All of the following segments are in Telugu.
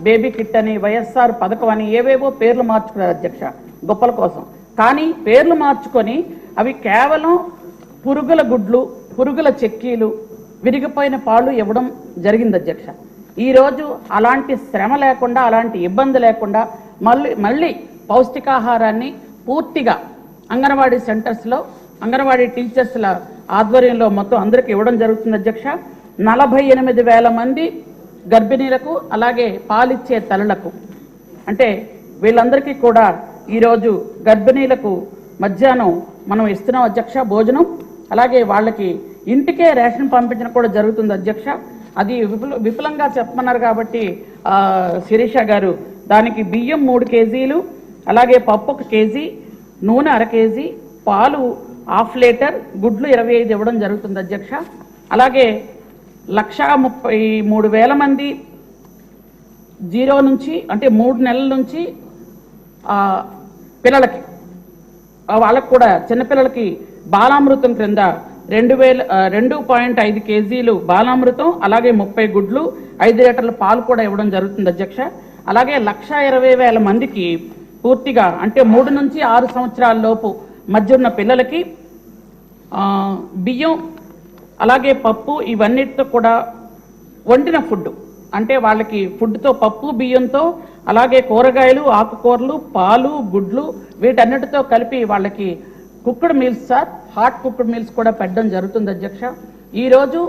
బేబీ కిట్ అని, వైఎస్ఆర్ పథకం అని ఏవేవో పేర్లు మార్చుకున్నారు అధ్యక్ష గొప్పల కోసం. కానీ పేర్లు మార్చుకొని అవి కేవలం పురుగుల గుడ్లు, పురుగుల చెక్కీలు, విరిగిపోయిన పాలు ఇవ్వడం జరిగింది అధ్యక్ష. ఈరోజు అలాంటి శ్రమ లేకుండా, అలాంటి ఇబ్బంది లేకుండా మళ్ళీ పౌష్టికాహారాన్ని పూర్తిగా అంగన్వాడీ సెంటర్స్లో, అంగన్వాడీ టీచర్స్ల ఆధ్వర్యంలో మొత్తం అందరికీ ఇవ్వడం జరుగుతుంది అధ్యక్ష. 48,000 మంది గర్భిణీలకు, అలాగే పాలిచ్చే తల్లులకు, అంటే వీళ్ళందరికీ కూడా ఈరోజు గర్భిణీలకు మధ్యాహ్నం మనం ఇస్తున్నాం అధ్యక్ష భోజనం. అలాగే వాళ్ళకి ఇంటికే రేషన్ పంపించడం కూడా జరుగుతుంది అధ్యక్ష. అది విపులంగా చెప్పమన్నారు కాబట్టి శిరీష గారు, దానికి బియ్యం 3 కేజీలు, అలాగే పప్పు 1 కేజీ, నూనె 1/2 కేజీ, పాలు 1/2 లీటర్, గుడ్లు 25 ఇవ్వడం జరుగుతుంది అధ్యక్ష. అలాగే 1,33,000 మంది 0 నుంచి, అంటే 3 నెలల నుంచి పిల్లలకి, వాళ్ళకు కూడా చిన్నపిల్లలకి బాలామృతం క్రింద 2.5 కేజీలు బాలామృతం, అలాగే 30 గుడ్లు, 5 లీటర్ల పాలు కూడా ఇవ్వడం జరుగుతుంది అధ్యక్ష. అలాగే 1,20,000 మందికి పూర్తిగా, అంటే 3 నుంచి 6 సంవత్సరాల లోపు మధ్య ఉన్న పిల్లలకి బియ్యం, అలాగే పప్పు, ఇవన్నిటితో కూడా వండిన ఫుడ్, అంటే వాళ్ళకి ఫుడ్తో పప్పు బియ్యంతో, అలాగే కూరగాయలు, ఆకుకూరలు, పాలు, గుడ్లు, వీటన్నిటితో కలిపి వాళ్ళకి cooked meals sir, hot cooked meals కూడా పెట్టడం జరుగుతుంది అధ్యక్ష. ఈరోజు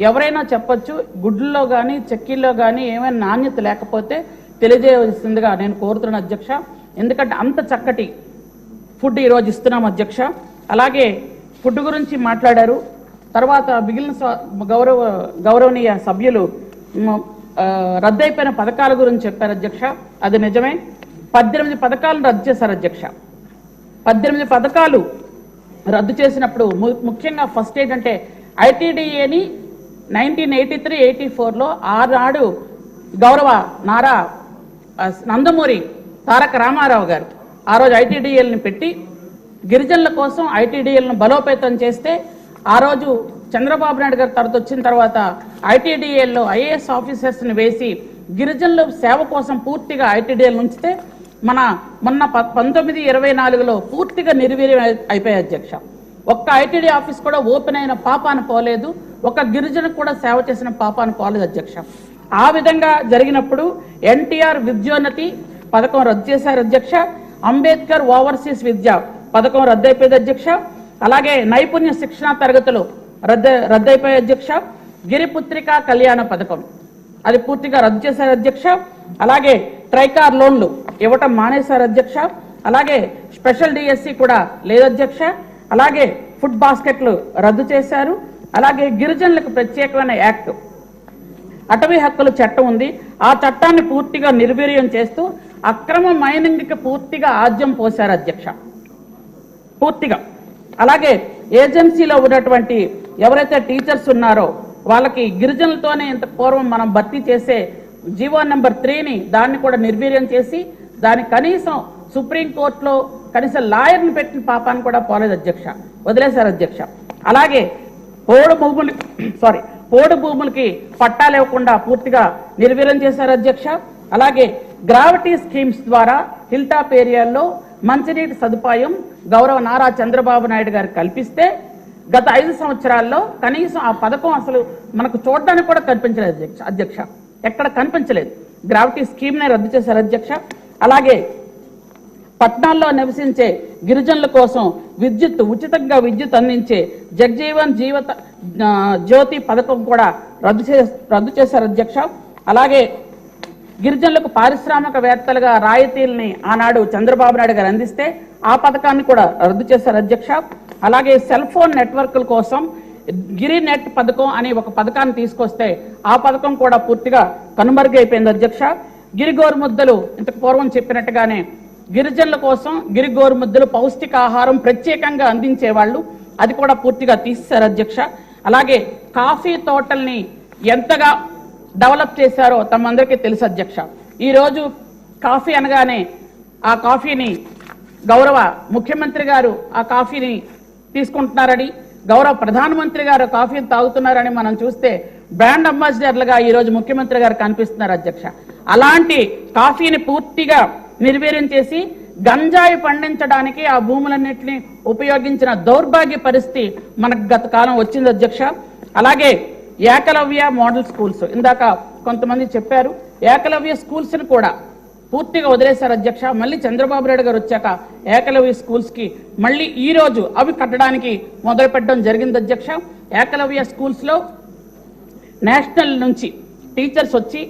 ఎవరైనా చెప్పొచ్చు, గుడ్లలో కానీ చెక్కీల్లో కానీ ఏమైనా నాణ్యత లేకపోతే తెలియజేయవలసిందిగా నేను కోరుతున్నాను అధ్యక్ష. ఎందుకంటే అంత చక్కటి ఫుడ్ ఈరోజు ఇస్తున్నాం అధ్యక్ష. అలాగే ఫుడ్ గురించి మాట్లాడారు. తర్వాత మిగిలిన గౌరవనీయ సభ్యులు రద్దయిపోయిన పథకాల గురించి చెప్పారు అధ్యక్ష. అది నిజమే. 18 పథకాలను రద్దు చేశారు అధ్యక్ష. 18 పథకాలు రద్దు చేసినప్పుడు ముఖ్యంగా ఫస్ట్ ఏంటంటే ఐటీడీఏని 1983-84లో ఆనాడు గౌరవ నారా నందమూరి తారక రామారావు గారు ఆ రోజు ఐటీడీఎల్ని పెట్టి గిరిజనుల కోసం ఐటీడీఎల్ను బలోపేతం చేస్తే, ఆ రోజు చంద్రబాబు నాయుడు గారు వచ్చిన తర్వాత ఐటీడీఎల్లో ఐఏఎస్ ఆఫీసర్స్ని వేసి గిరిజనుల సేవ కోసం పూర్తిగా ఐటీడీఎల్ ఉంచితే, మొన్న 1924లో పూర్తిగా నిర్వీర్యం అయిపోయాయి అధ్యక్ష. ఒక్క ఐటీడీ ఆఫీస్ కూడా ఓపెన్ అయిన పాపాను పోలేదు, ఒక గిరిజనకు కూడా సేవ చేసిన పాపాను పోలేదు అధ్యక్ష. ఆ విధంగా జరిగినప్పుడు ఎన్టీఆర్ విద్యోన్నతి పథకం రద్దు చేశారు అధ్యక్ష. అంబేద్కర్ ఓవర్సీస్ విద్య పథకం రద్దయిపోయింది అధ్యక్ష. అలాగే నైపుణ్య శిక్షణ తరగతులు రద్దయిపోయాయి అధ్యక్ష. గిరిపుత్రిక కళ్యాణ పథకం అది పూర్తిగా రద్దు చేశారు అధ్యక్ష. అలాగే ట్రైకార్ లోన్లు ఇవ్వటం మానేశారు అధ్యక్ష. అలాగే స్పెషల్ డిఎస్సి కూడా లేదు అధ్యక్ష. అలాగే ఫుడ్ బాస్కెట్లు రద్దు చేశారు. అలాగే గిరిజనులకు ప్రత్యేకమైన యాక్ట్, అటవీ హక్కుల చట్టం ఉంది, ఆ చట్టాన్ని పూర్తిగా నిర్వీర్యం చేస్తూ అక్రమ మైనింగ్కి పూర్తిగా ఆజ్యం పోశారు అధ్యక్ష, పూర్తిగా. అలాగే ఏజెన్సీలో ఉన్నటువంటి ఎవరైతే టీచర్స్ ఉన్నారో వాళ్ళకి గిరిజనులతోనే ఇంత పూర్వం మనం భర్తీ చేసే జీవో నెంబర్ 3ని దాన్ని కూడా నిర్వీర్యం చేసి, దాని కనీసం సుప్రీంకోర్టులో కనీసం లాయర్ని పెట్టిన పాపాన్ని కూడా పోలేదు అధ్యక్ష, వదిలేశారు అధ్యక్ష. అలాగే పోడు భూములకి పట్టాలు ఇవ్వకుండా పూర్తిగా నిర్వీర్యం చేశారు అధ్యక్ష. అలాగే గ్రావిటీ స్కీమ్స్ ద్వారా హిల్ టాప్ ఏరియాల్లో మంచినీటి సదుపాయం గౌరవ నారా చంద్రబాబు నాయుడు గారు కల్పిస్తే, గత 5 సంవత్సరాల్లో కనీసం ఆ పథకం అసలు మనకు చూడడానికి కూడా కనిపించలేదు అధ్యక్ష, ఎక్కడ కనిపించలేదు. గ్రావిటీ స్కీమ్నే రద్దు చేశారు అధ్యక్ష. అలాగే పట్టణాల్లో నివసించే గిరిజనుల కోసం ఉచితంగా విద్యుత్ అందించే జగ్జీవన్ జ్యోతి పథకం కూడా రద్దు చేశారు అధ్యక్ష. అలాగే గిరిజనులకు పారిశ్రామికవేత్తలుగా రాయితీల్ని ఆనాడు చంద్రబాబు నాయుడు గారు అందిస్తే ఆ పథకాన్ని కూడా రద్దు చేశారు అధ్యక్ష. అలాగే సెల్ ఫోన్ నెట్వర్క్ల కోసం గిరి నెట్ పథకం అనే ఒక పథకాన్ని తీసుకొస్తే ఆ పథకం కూడా పూర్తిగా కనుమరుగైపోయింది అధ్యక్ష. గిరి గోరుముద్దలు ఇంతకు పూర్వం చెప్పినట్టుగానే గిరిజనుల కోసం గిరి గోరుముద్దలు పౌష్టికాహారం ప్రత్యేకంగా అందించేవాళ్ళు, అది కూడా పూర్తిగా తీసేశారు అధ్యక్ష. అలాగే కాఫీ తోటల్ని ఎంతగా డెవలప్ చేశారో తమందరికీ తెలుసు అధ్యక్ష. ఈరోజు కాఫీ అనగానే ఆ కాఫీని గౌరవ ముఖ్యమంత్రి గారు ఆ కాఫీని తీసుకుంటున్నారని, గౌరవ ప్రధానమంత్రి గారు కాఫీని తాగుతున్నారని మనం చూస్తే బ్రాండ్ అంబాసిడర్లుగా ఈరోజు ముఖ్యమంత్రి గారు కనిపిస్తున్నారు అధ్యక్ష. అలాంటి కాఫీని పూర్తిగా నిర్వీర్యం చేసి గంజాయి పండించడానికి ఆ భూములన్నింటినీ ఉపయోగించిన దౌర్భాగ్య పరిస్థితి మనకు గత కాలం వచ్చింది అధ్యక్ష. అలాగే ఏకలవ్య మోడల్ స్కూల్స్ ఇందాక కొంతమంది చెప్పారు, ఏకలవ్య స్కూల్స్ని కూడా పూర్తిగా వదిలేశారు అధ్యక్ష. మళ్ళీ చంద్రబాబు నాయుడు గారు వచ్చాక ఏకలవ్య స్కూల్స్కి మళ్ళీ ఈ రోజు అవి కట్టడానికి మొదలు పెట్టడం జరిగింది అధ్యక్ష. ఏకలవ్య స్కూల్స్లో నేషనల్ నుంచి టీచర్స్ వచ్చి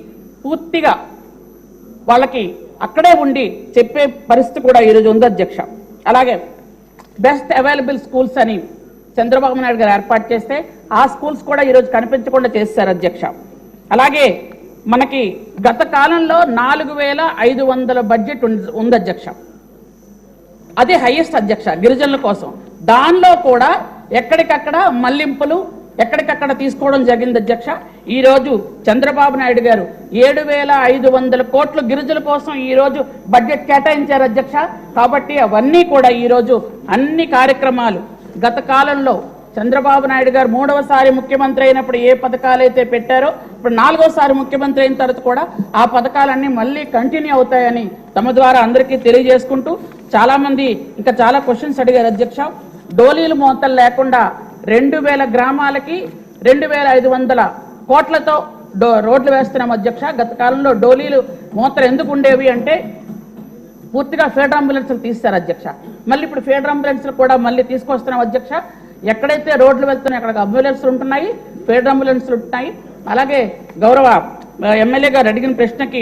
పూర్తిగా వాళ్ళకి అక్కడే ఉండి చెప్పే పరిస్థితి కూడా ఈరోజు ఉంది అధ్యక్ష. అలాగే బెస్ట్ అవైలబుల్ స్కూల్స్ అని చంద్రబాబు నాయుడు గారు ఏర్పాటు చేస్తే ఆ స్కూల్స్ కూడా ఈరోజు కనిపించకుండా చేశారు అధ్యక్ష. అలాగే మనకి గత కాలంలో 4500 బడ్జెట్ ఉంది అధ్యక్ష. అదే హైయెస్ట్ అధ్యక్ష గిరిజనుల కోసం. దానిలో కూడా ఎక్కడికక్కడ మళ్లింపులు ఎక్కడికక్కడ తీసుకోవడం జరిగింది అధ్యక్ష. ఈ రోజు చంద్రబాబు నాయుడు గారు 7500 కోట్లు గిరిజనుల కోసం ఈ రోజు బడ్జెట్ కేటాయించారు అధ్యక్ష. కాబట్టి అవన్నీ కూడా ఈ రోజు అన్ని కార్యక్రమాలు గత కాలంలో చంద్రబాబు నాయుడు గారు 3వసారి ముఖ్యమంత్రి అయినప్పుడు ఏ పథకాలు అయితే పెట్టారో ఇప్పుడు 4వసారి ముఖ్యమంత్రి అయిన తర్వాత కూడా ఆ పథకాలన్నీ మళ్ళీ కంటిన్యూ అవుతాయని తమ ద్వారా అందరికీ తెలియజేసుకుంటూ, చాలా మంది ఇంకా చాలా క్వశ్చన్స్ అడిగారు అధ్యక్ష. డోలీలు మోతలు లేకుండా 2000 గ్రామాలకి 2500 కోట్లతో రోడ్లు వేస్తున్నాం అధ్యక్ష. గత కాలంలో డోలీలు మోతలు ఎందుకు ఉండేవి అంటే పూర్తిగా ఫీడర్ అంబులెన్స్లు తీస్తారు అధ్యక్ష. మళ్ళీ ఇప్పుడు ఫీడర్ అంబులెన్స్లు కూడా మళ్ళీ తీసుకొస్తున్నాం అధ్యక్ష. ఎక్కడైతే రోడ్లు వెళ్తున్నాయి అక్కడ అంబులెన్స్లు ఉంటున్నాయి, ఫీడర్ అంబులెన్స్లు ఉంటున్నాయి. అలాగే గౌరవ ఎమ్మెల్యే గారు అడిగిన ప్రశ్నకి